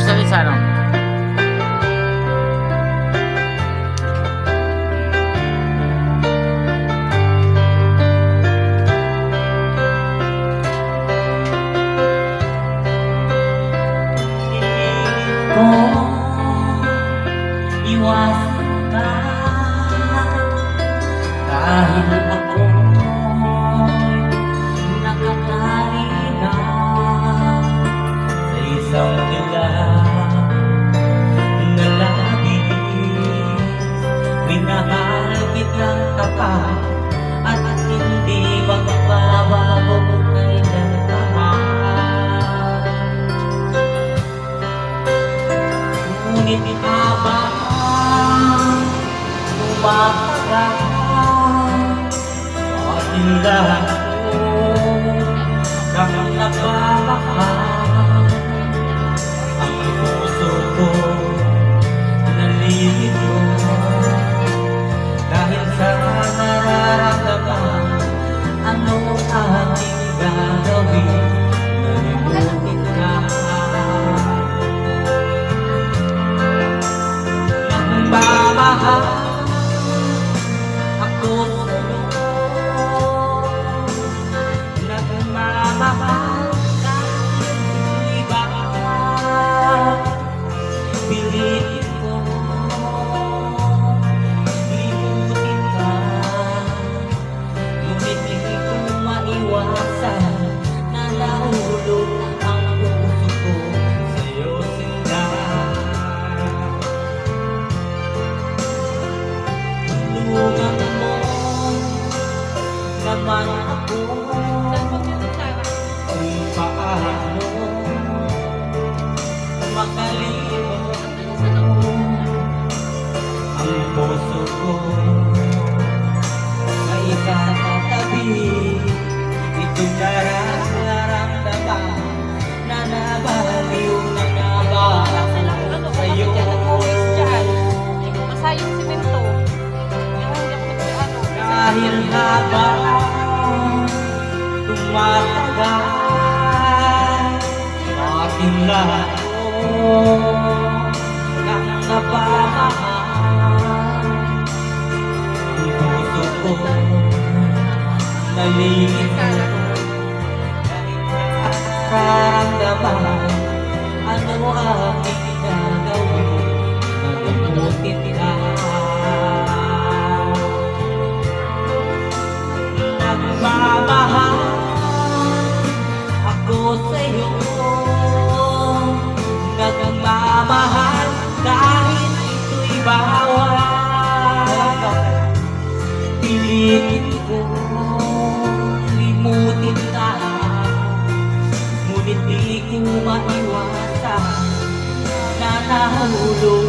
Boss Alisano. Iwasan ka dahil ako nakatali na sa isang dilag na labis. Minahal kitang tapat at hindi magbabago kailanman. Ngunit habang tumatagal ating lahat kang nagmamahal, ang puso ko nalilito dahil sa nararamdaman. Ano ating gagawin? Nalimutin ka. Nagmamahal ako sa'yo, nagmamahal kahit iba. Pilitin ko limutin ka, ngunit hindi ko maiwasan na nahulog ang puso ko sa'yo, sinta. Tulungan mo naman ako kung paano makalimot ang puso ko sa ikatabi. Ito'y nararamdaman na nabaliw na nabalik sa'yo. Masayang simento. Dahil habang tumatagal ating lahat kang napamahal, ang puso ko nalilito dahil nararamdaman. Ano aking gagawin? Nalimutin ka. Nagmamahal ako sa'yo, nagmamahal kahit ito'y bawal. Pilitin ko limutin ka, ngunit di ko maiwasan na nahulog